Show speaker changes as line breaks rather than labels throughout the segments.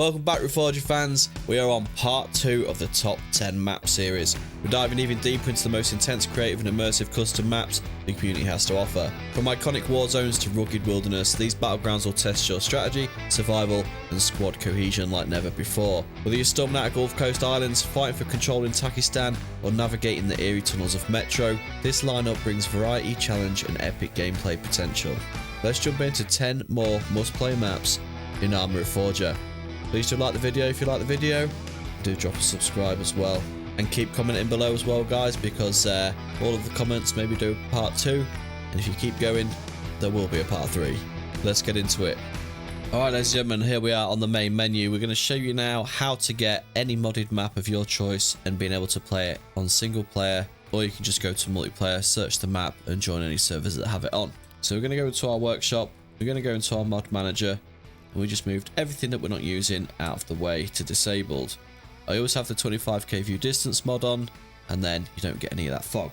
Welcome back, Reforger fans. We are on part 2 of the top 10 map series. We're diving even deeper into the most intense, creative and immersive custom maps the community has to offer. From iconic war zones to rugged wilderness, these battlegrounds will test your strategy, survival and squad cohesion like never before. Whether you're storming out of Gulfcoast Islands, fighting for control in Takistan or navigating the eerie tunnels of Metro, this lineup brings variety, challenge and epic gameplay potential. Let's jump into 10 more must-play maps in Arma Reforger. Please do like the video if you like the video. Do drop a subscribe as well. And keep commenting below as well, guys, because all of the comments maybe do part 2. And if you keep going, there will be a part 3. Let's get into it. Alright, ladies and gentlemen, here we are on the main menu. We're going to show you now how to get any modded map of your choice and being able to play it on single player. Or you can just go to multiplayer, search the map and join any servers that have it on. So we're going to go into our workshop. We're going to go into our mod manager. And we just moved everything that we're not using out of the way to disabled. I always have the 25k view distance mod on, and then you don't get any of that fog.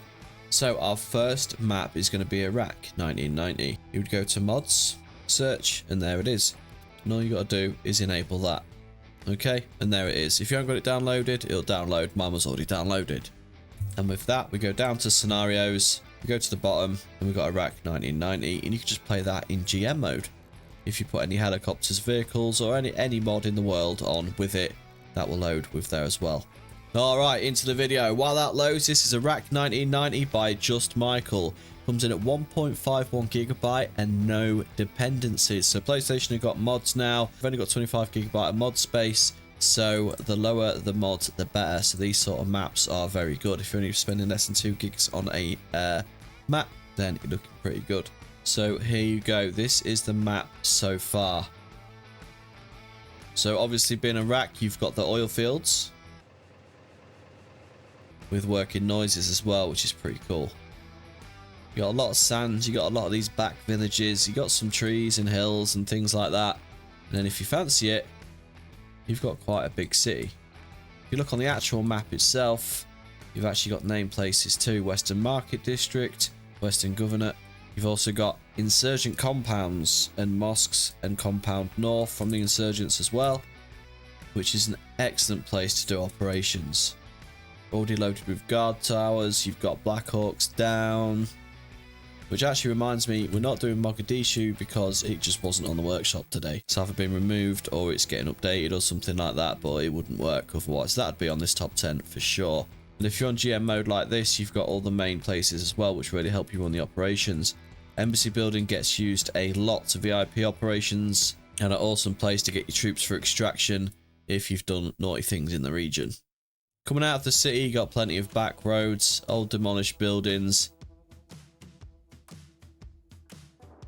So our first map is going to be Iraq 1990. You would go to mods, search, and there it is. And all you got to do is enable that. Okay, and there it is. If you haven't got it downloaded, it'll download. Mine was already downloaded. And with that, we go down to scenarios, we go to the bottom, and we've got Iraq 1990, and you can just play that in GM mode. If you put any helicopters, vehicles, or any mod in the world on with it, that will load with there as well. Alright, into the video. While that loads, this is Iraq 1990 by Just Michael. Comes in at 1.51 gigabyte and no dependencies. So PlayStation have got mods now. We've only got 25 gigabyte of mod space. So the lower the mod, the better. So these sort of maps are very good. If you're only spending less than 2 gigs on a map, then you're looking pretty good. So here you go. This is the map so far. So obviously being Iraq, you've got the oil fields with working noises as well, which is pretty cool. You got a lot of sand. You got a lot of these back villages. You got some trees and hills and things like that. And then if you fancy it, you've got quite a big city. If you look on the actual map itself, you've actually got named places too. Western Market District, Western Governorate. You've also got insurgent compounds and mosques and compound north from the insurgents as well, which is an excellent place to do operations. Already loaded with guard towers. You've got Black Hawks down, which actually reminds me, we're not doing Mogadishu because it just wasn't on the workshop today. It's either been removed or it's getting updated or something like that, but it wouldn't work otherwise. That'd be on this top 10 for sure. And if you're on GM mode like this, you've got all the main places as well, which really help you run the operations. Embassy building gets used a lot to VIP operations and an awesome place to get your troops for extraction if you've done naughty things in the region. Coming out of the city, you got plenty of back roads, old demolished buildings,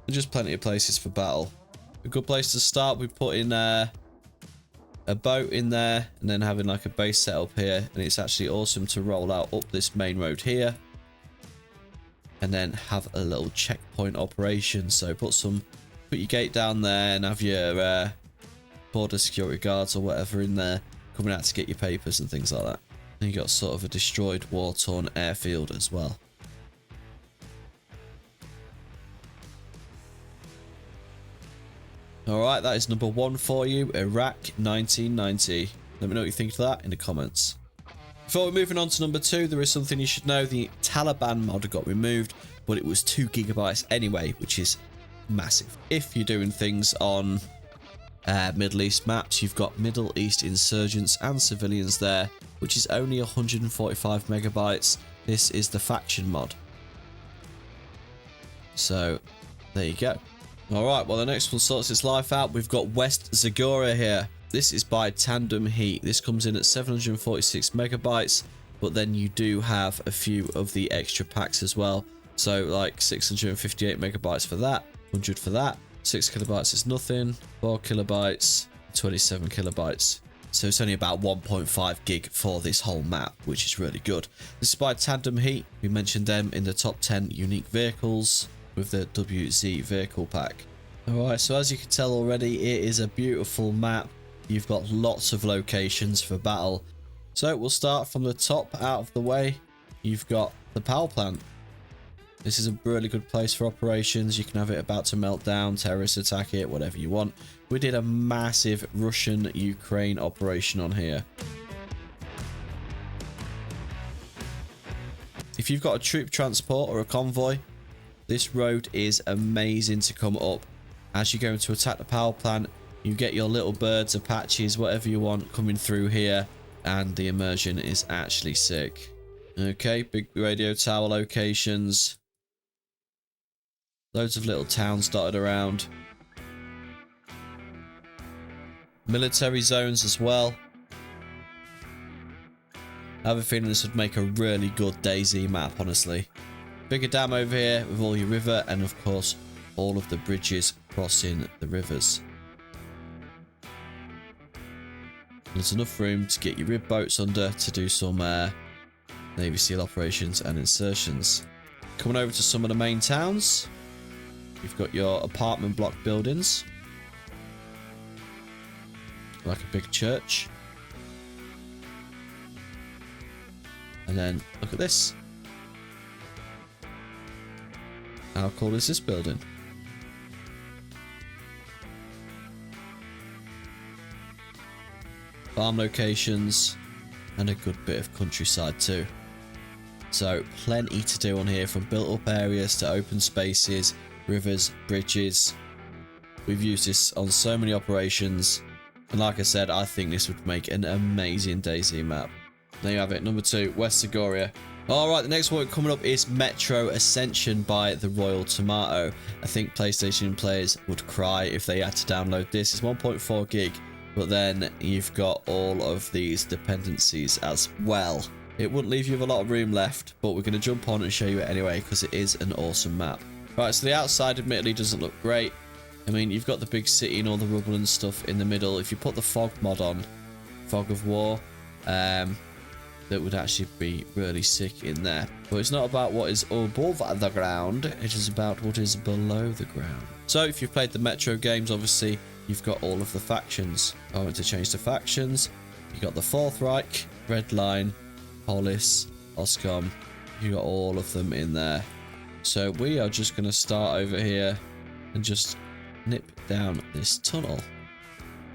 and just plenty of places for battle. A good place to start, we put in a boat in there and then having like a base set up here, and it's actually awesome to roll out up this main road here and then have a little checkpoint operation. So put your gate down there and have your border security guards or whatever in there coming out to get your papers and things like that. And you got sort of a destroyed, war-torn airfield as well. Alright, that is number 1 for you, Iraq 1990. Let me know what you think of that in the comments. Before we're moving on to number 2, there is something you should know. The Taliban mod got removed, but it was 2 gigabytes anyway, which is massive. If you're doing things on Middle East maps, you've got Middle East insurgents and civilians there, which is only 145 megabytes. This is the faction mod. So there you go. Alright, well the next one sorts its life out. We've got West Zagoria here. This is by Tandem Heat. This comes in at 746 megabytes, but then you do have a few of the extra packs as well. So like 658 megabytes for that, 100 for that, 6 kilobytes is nothing, 4 kilobytes, 27 kilobytes. So it's only about 1.5 gig for this whole map, which is really good. This is by Tandem Heat. We mentioned them in the top 10 unique vehicles with the WZ vehicle pack. Alright, so as you can tell already, it is a beautiful map. You've got lots of locations for battle. So we'll start from the top out of the way. You've got the power plant. This is a really good place for operations. You can have it about to melt down, terrorists attack it, whatever you want. We did a massive Russian-Ukraine operation on here. If you've got a troop transport or a convoy, this road is amazing to come up. As you're going to attack the power plant, you get your little birds, Apaches, whatever you want coming through here, and the immersion is actually sick. Okay, big radio tower locations. Loads of little towns dotted around. Military zones as well. I have a feeling this would make a really good DayZ map, honestly. Bigger dam over here with all your river and, of course, all of the bridges crossing the rivers. There's enough room to get your rib boats under to do some Navy SEAL operations and insertions. Coming over to some of the main towns. You've got your apartment block buildings. Like a big church. And then, look at this. How cool is this building? Farm locations. And a good bit of countryside too. So, plenty to do on here, from built up areas to open spaces, rivers, bridges. We've used this on so many operations. And like I said, I think this would make an amazing DayZ map. There you have it, number 2, West Zagoria. Alright, the next one coming up is Metro Ascension by the Royal Tomato. I think PlayStation players would cry if they had to download this. It's 1.4 gig, but then you've got all of these dependencies as well. It wouldn't leave you with a lot of room left, but we're going to jump on and show you it anyway, because it is an awesome map. Right, so the outside admittedly doesn't look great. I mean, you've got the big city and all the rubble and stuff in the middle. If you put the fog mod on, Fog of War, that would actually be really sick in there. But it's not about what is above the ground, it is about what is below the ground. So if you've played the Metro games, obviously you've got all of the factions. I want to change the factions. You got the Fourth Reich, Red Line, Polis, Oscom. You got all of them in there. So we are just going to start over here and just nip down this tunnel.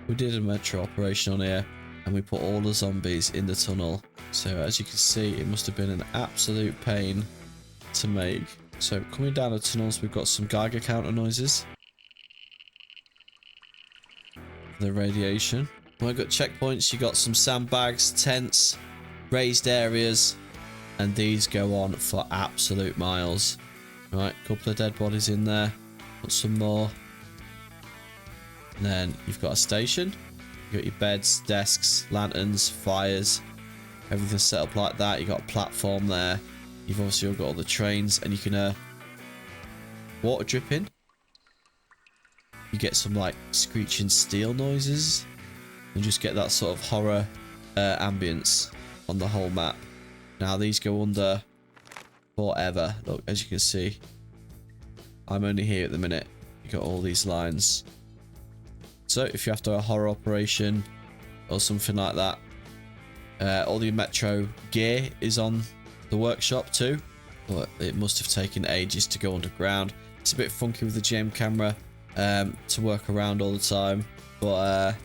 We did a Metro operation on here and we put all the zombies in the tunnel. So as you can see, it must have been an absolute pain to make. So coming down the tunnels, we've got some Geiger counter noises. The radiation. When we've got checkpoints, you got some sandbags, tents, raised areas, and these go on for absolute miles. Right, couple of dead bodies in there. Got some more. And then you've got a station. You've got your beds, desks, lanterns, fires. Everything's set up like that. You've got a platform there. You've obviously got all the trains, and you can hear water dripping. You get some like screeching steel noises, and just get that sort of horror ambience on the whole map. Now these go under forever. Look, as you can see, I'm only here at the minute. You got all these lines. So if you have to do a horror operation or something like that, all the Metro gear is on the workshop too, but it must have taken ages to go underground. It's a bit funky with the GM camera to work around all the time, but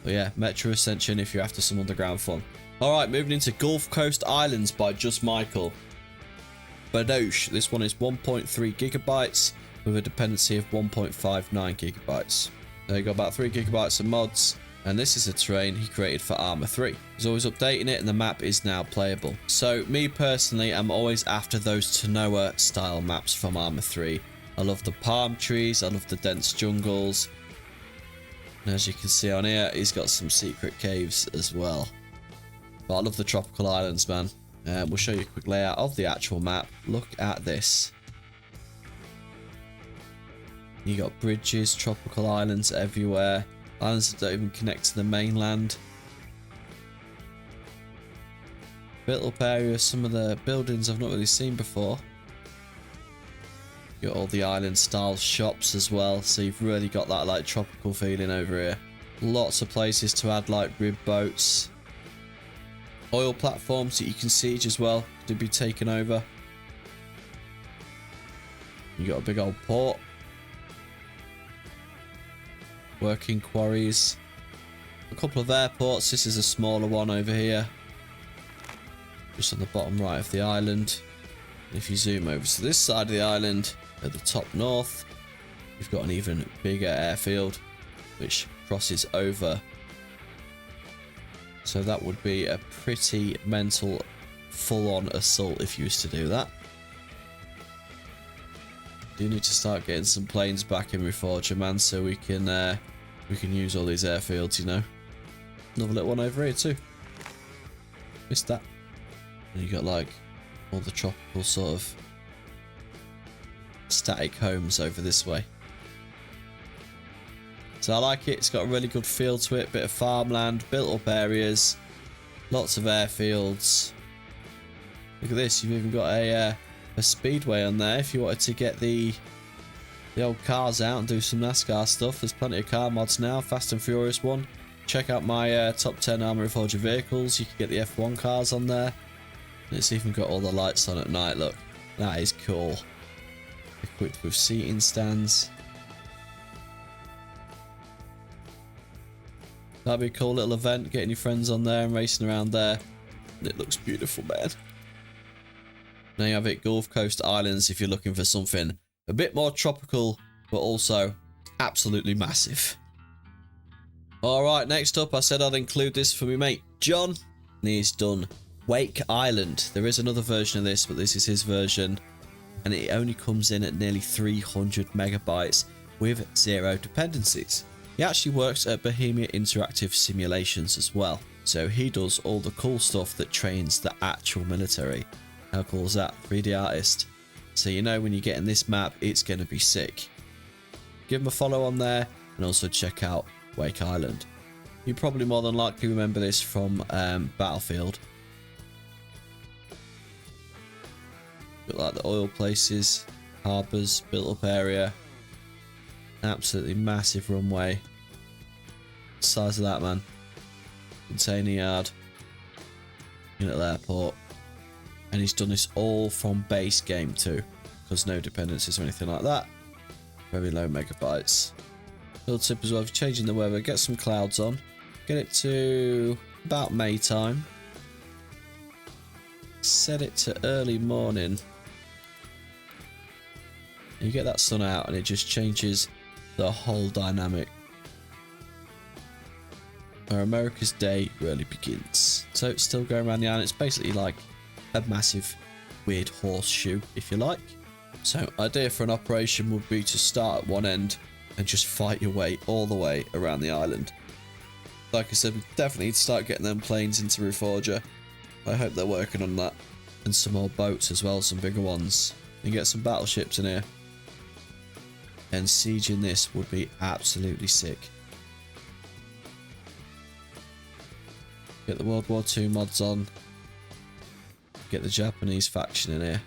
yeah, Metro Ascension if you're after some underground fun. Alright, moving into Gulfcoast Islands by Just Michael. Badosh. This one is 1.3 gigabytes with a dependency of 1.59 gigabytes. There you go, about 3 gigabytes of mods. And this is a terrain he created for Arma 3. He's always updating it and the map is now playable. So me personally, I'm always after those Tanoa style maps from Arma 3. I love the palm trees, I love the dense jungles. And as you can see on here, he's got some secret caves as well. But I love the tropical islands, man. We'll show you a quick layout of the actual map. Look at this. You got bridges, tropical islands everywhere. Islands that don't even connect to the mainland. Built up area, some of the buildings I've not really seen before. You got all the island style shops as well, so you've really got that like tropical feeling over here. Lots of places to add like rib boats. Oil platforms that you can siege as well to be taken over. You got a big old port. Working quarries. A couple of airports. This is a smaller one over here. Just on the bottom right of the island. And if you zoom over to this side of the island, at the top north, you've got an even bigger airfield, which crosses over. So that would be a pretty mental, full-on assault if you used to do that. Do need to start getting some planes back in Reforger, man, so we can use all these airfields, you know. Another little one over here too. Missed that. And you got like all the tropical sort of static homes over this way. So I like it. It's got a really good feel to it. Bit of farmland, built up areas, lots of airfields. Look at this. You've even got a speedway on there if you wanted to get the old cars out and do some NASCAR stuff. There's plenty of car mods now. Fast and Furious one. Check out my top 10 Arma Reforger vehicles. You can get the F1 cars on there. And it's even got all the lights on at night. Look, that is cool. Equipped with seating stands. That'd be a cool little event, getting your friends on there and racing around there. And it looks beautiful, man. Now you have it, Gulfcoast Islands, if you're looking for something a bit more tropical, but also absolutely massive. Alright, next up, I said I'd include this for my mate John. And he's done Wake Island. There is another version of this, but this is his version. And it only comes in at nearly 300 megabytes with 0 dependencies. He actually works at Bohemia Interactive Simulations as well. So he does all the cool stuff that trains the actual military. How cool is that? 3D artist. So you know when you're getting this map, it's going to be sick. Give him a follow on there and also check out Wake Island. You probably more than likely remember this from Battlefield. Got like the oil places, harbours, built up area. Absolutely massive runway. Size of that, man. Container yard. Little airport. And he's done this all from base game too, because no dependencies or anything like that. Very low megabytes. Little tip as well, if you're changing the weather, get some clouds on. Get it to about May time. Set it to early morning. You get that sun out and it just changes the whole dynamic. Where America's day really begins. So it's still going around the island. It's basically like a massive weird horseshoe, if you like. So idea for an operation would be to start at one end and just fight your way all the way around the island. Like I said, we definitely need to start getting them planes into Reforger. I hope they're working on that. And some more boats as well, some bigger ones. And get some battleships in here. And sieging this would be absolutely sick. Get the World War II mods on. Get the Japanese faction in here.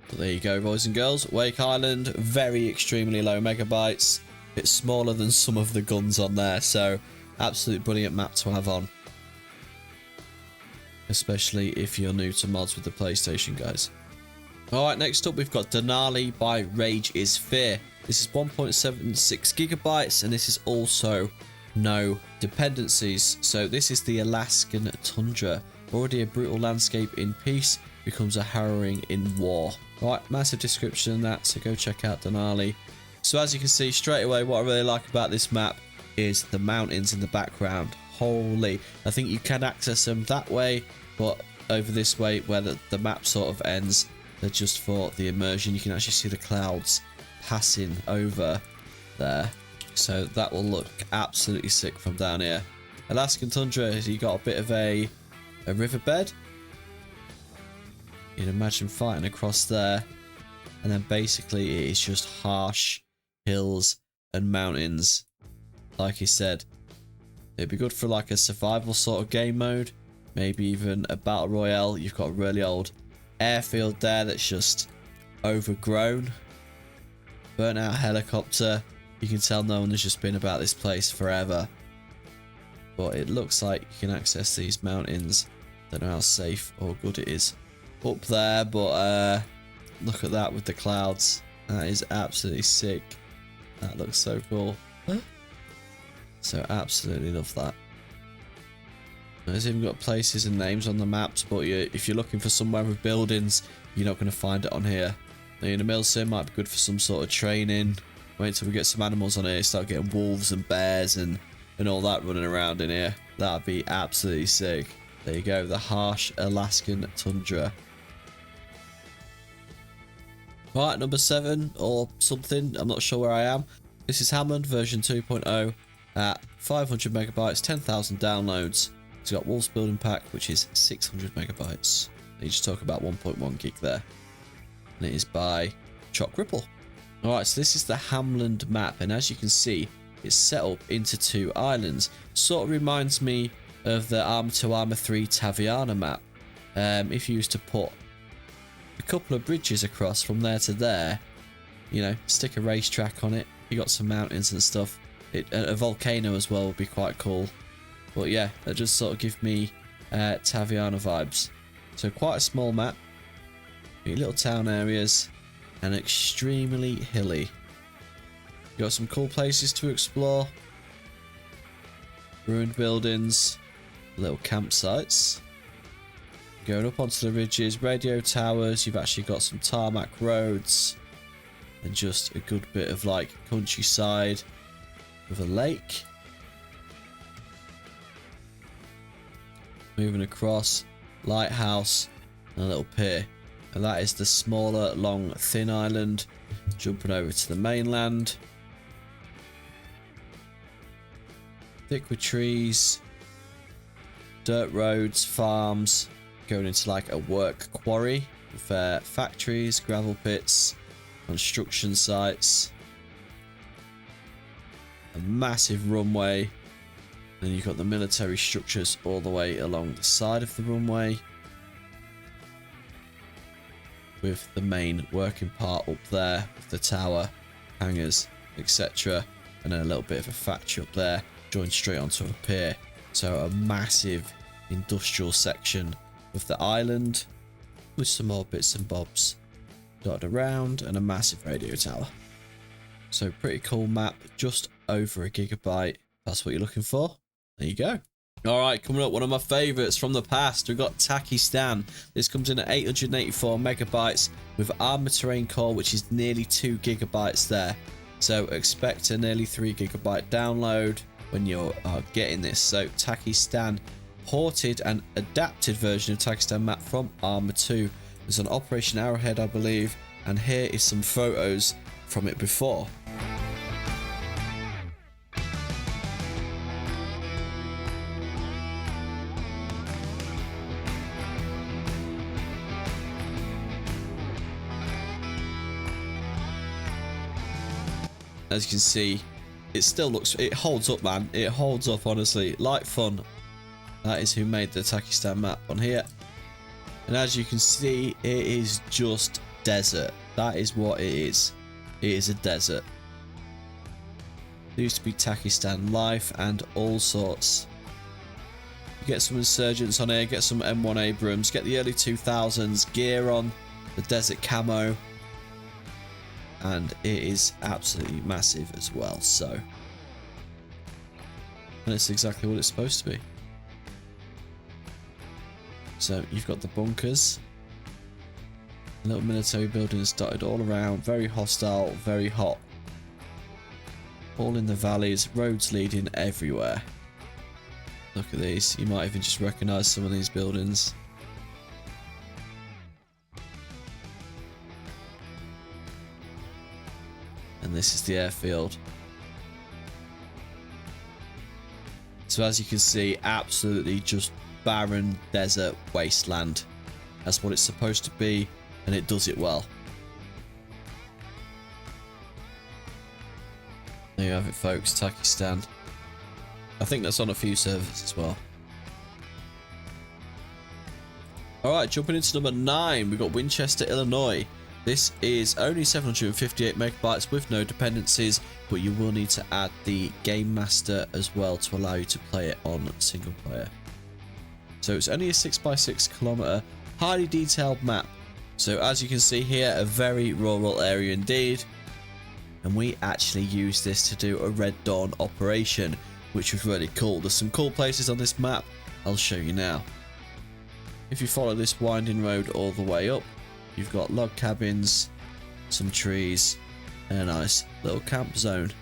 But there you go, boys and girls. Wake Island, very extremely low megabytes. It's smaller than some of the guns on there, so absolutely brilliant map to have on. Especially if you're new to mods with the PlayStation, guys. Alright, next up we've got Denali by Rage is Fear. This is 1.76 gigabytes, and this is also no dependencies. So this is the Alaskan tundra. Already a brutal landscape in peace, becomes a harrowing in war. Right, massive description in that, so go check out Denali. So as you can see straight away, what I really like about this map is the mountains in the background. Holy, I think you can access them that way, but over this way where the map sort of ends, they're just for the immersion. You can actually see the clouds passing over there. So that will look absolutely sick from down here. Alaskan tundra, you got a bit of a riverbed. You'd imagine fighting across there. And then basically it is just harsh hills and mountains. Like he said, it'd be good for like a survival sort of game mode. Maybe even a battle royale. You've got a really old airfield there that's just overgrown. Burnt out helicopter. You can tell no one has just been about this place forever. But it looks like you can access these mountains. Don't know how safe or good it is up there, but look at that with the clouds. That is absolutely sick. That looks so cool. So absolutely love that. There's even got places and names on the maps, but if you're looking for somewhere with buildings, you're not going to find it on here. The mill sim might be good for some sort of training. Wait till we get some animals on here, start getting wolves and bears and all that running around in here. That'd be absolutely sick. There you go, the harsh Alaskan tundra. Right, number 7 or something, I'm not sure where I am. This is Hamland version 2.0 at 500 megabytes, 10,000 downloads. It's got Wolves Building Pack, which is 600 megabytes. You just talk about 1.1 gig there. And it is by Chalk Ripple. Alright, so this is the Hamland map, and as you can see, it's set up into 2 islands. Sort of reminds me of the Arma 2 Arma 3 Taviana map. If you used to put a couple of bridges across from there to there, you know, stick a racetrack on it, you got some mountains and stuff. A volcano as well would be quite cool. But yeah, that just sort of give me Taviana vibes. So quite a small map, little town areas, and extremely hilly. You got some cool places to explore, ruined buildings, little campsites. Going up onto the ridges, radio towers, you've actually got some tarmac roads, and just a good bit of like countryside with a lake. Moving across, lighthouse, and a little pier. And that is the smaller, long, thin island. Jumping over to the mainland. Thick with trees, dirt roads, farms. Going into like a work quarry with factories, gravel pits, construction sites. A massive runway. Then you've got the military structures all the way along the side of the runway, with the main working part up there with the tower, hangars, etc. And then a little bit of a factory up there, joined straight onto a pier. So a massive industrial section of the island, with some more bits and bobs dotted around, and a massive radio tower. So pretty cool map, just over a gigabyte. That's what you're looking for. There you go. Alright, coming up, one of my favourites from the past. We've got Takistan. This comes in at 884 megabytes with Arma Terrain Core, which is nearly 2 gigabytes there. So expect a nearly 3 gigabyte download when you're getting this. So Takistan, ported and adapted version of Takistan map from Arma 2. There's an Operation Arrowhead, I believe, and here is some photos from it before. As you can see, it still looks, it holds up, man. It holds up, honestly. Light Fun, that is who made the Takistan map on here. And as you can see, it is just desert. That is what it is. It is a desert. There used to be Takistan life and all sorts. You get some insurgents on here, get some M1 Abrams, get the early 2000s gear on, the desert camo. And it is absolutely massive as well, so. And it's exactly what it's supposed to be. So you've got the bunkers, little military buildings dotted all around, very hostile, very hot. All in the valleys, roads leading everywhere. Look at these, you might even just recognise some of these buildings. And this is the airfield. So as you can see, absolutely just barren desert wasteland. That's what it's supposed to be, and it does it well. There you have it, folks, Takistan. I think that's on a few servers as well. Alright, jumping into number 9, we've got Winchester, Illinois. This is only 758 megabytes with no dependencies, but you will need to add the Game Master as well to allow you to play it on single player. So it's only a 6x6 kilometer, highly detailed map. So as you can see here, a very rural area indeed. And we actually used this to do a Red Dawn operation, which was really cool. There's some cool places on this map. I'll show you now. If you follow this winding road all the way up, you've got log cabins, some trees, and a nice little camp zone,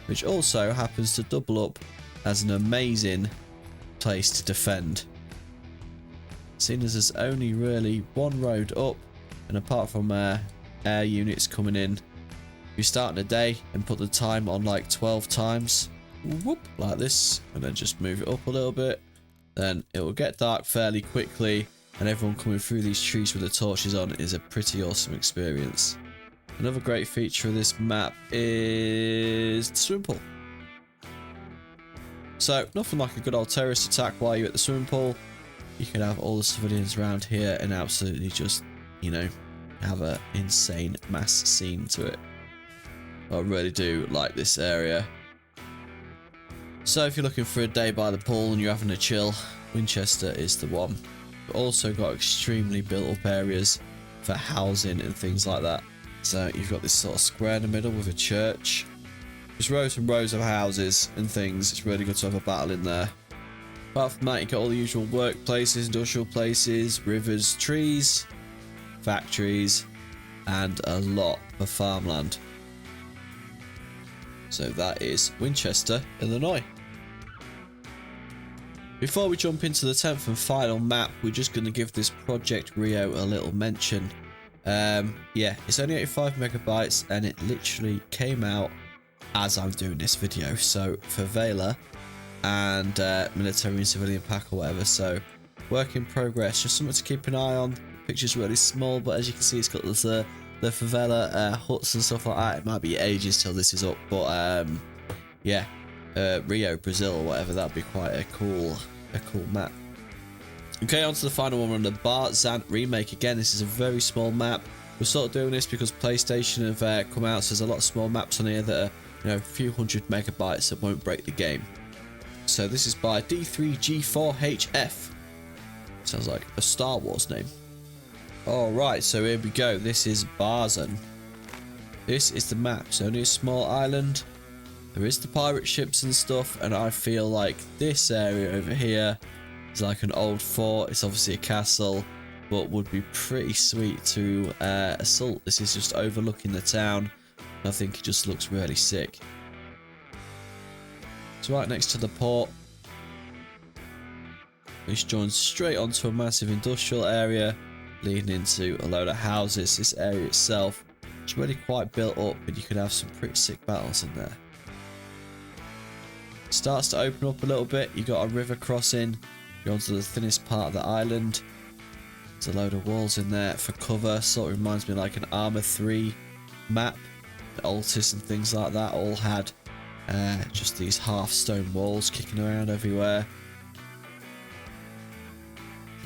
which also happens to double up as an amazing place to defend. Seeing as there's only really one road up, and apart from air units coming in, if you start in a day and put the time on like 12 times, whoop, like this, and then just move it up a little bit, then it will get dark fairly quickly, and everyone coming through these trees with the torches on is a pretty awesome experience. Another great feature of this map is the swimming pool. So nothing like a good old terrorist attack while you're at the swimming pool. You can have all the civilians around here and absolutely just, you know, have an insane mass scene to it. I really do like this area. So if you're looking for a day by the pool and you're having a chill, Winchester is the one. We've also got extremely built up areas for housing and things like that. So you've got this sort of square in the middle with a church. Just rows and rows of houses and things. It's really good to have a battle in there. Apart from that, you've got all the usual workplaces, industrial places, rivers, trees, factories, and a lot of farmland. So that is Winchester, Illinois. Before we jump into the 10th and final map, we're just going to give this Project Rio a little mention. Yeah, it's only 85 megabytes and it literally came out as I'm doing this video. So for Vela and military and civilian pack or whatever. So work in progress, just something to keep an eye on. The picture's really small, but as you can see, it's got this the favela huts and stuff like that. It might be ages till this is up, but yeah, Rio, Brazil or whatever, that'd be quite a cool map. Okay, on to the final one on the Barzant remake. Again, this is a very small map. We're sort of doing this because PlayStation have come out, so there's a lot of small maps on here that are, you know, a few hundred megabytes that won't break the game. So this is by D3G4HF. Sounds like a Star Wars name. Alright, so here we go. This is Barzan. This is the map. It's only a small island. There is the pirate ships and stuff, and I feel like this area over here is like an old fort. It's obviously a castle, but would be pretty sweet to assault. This is just overlooking the town. I think it just looks really sick. It's right next to the port, which joins straight onto a massive industrial area leading into a load of houses. This area itself is really quite built up, and you could have some pretty sick battles in there. It starts to open up a little bit. You got a river crossing. You're onto the thinnest part of the island. There's a load of walls in there for cover. Sort of reminds me like an Arma 3 map. The Altis and things like that all had just these half stone walls kicking around everywhere.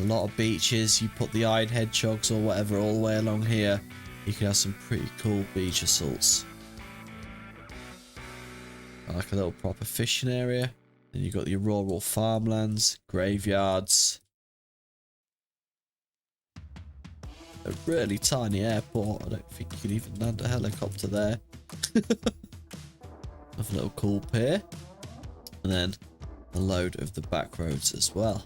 A lot of beaches. You put the iron hedgehogs or whatever all the way along here, you can have some pretty cool beach assaults. Like a little proper fishing area. Then you've got your rural farmlands, graveyards. A really tiny airport. I don't think you can even land a helicopter there. Have a little cool pier. And then a load of the back roads as well.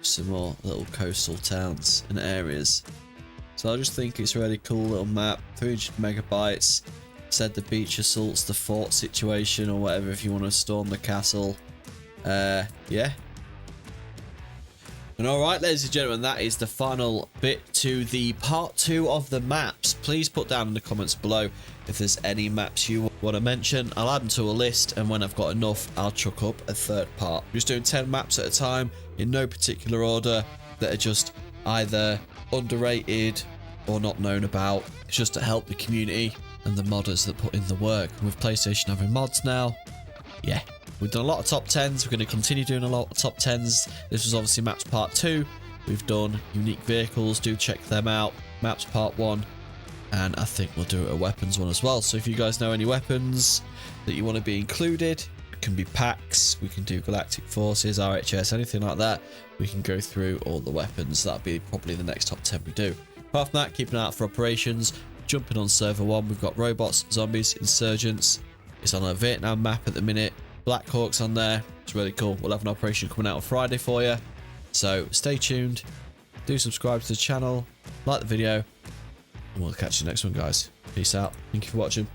Some more little coastal towns and areas. So I just think it's a really cool little map. 300 megabytes. Said the beach assaults, the fort situation or whatever if you want to storm the castle. Yeah. And alright, ladies and gentlemen, that is the final bit to the part 2 of the maps. Please put down in the comments below if there's any maps you want to mention. I'll add them to a list, and when I've got enough, I'll chuck up a third part. I'm just doing 10 maps at a time in no particular order that are just either underrated or not known about. It's just to help the community and the modders that put in the work. And with PlayStation having mods now, yeah. We've done a lot of top 10s. We're going to continue doing a lot of top 10s. This was obviously maps part 2. We've done unique vehicles. Do check them out. Maps part 1. And I think we'll do a weapons one as well. So if you guys know any weapons that you want to be included, can be packs, we can do Galactic Forces, RHS, anything like that. We can go through all the weapons. That'll be probably the next top 10 we do. Apart from that, keeping an eye out for operations. Jumping on server 1, we've got robots, zombies, insurgents. It's on a Vietnam map at the minute. Black Hawk's on there. It's really cool. We'll have an operation coming out on Friday for you. So stay tuned. Do subscribe to the channel. Like the video. And we'll catch you next one, guys. Peace out. Thank you for watching.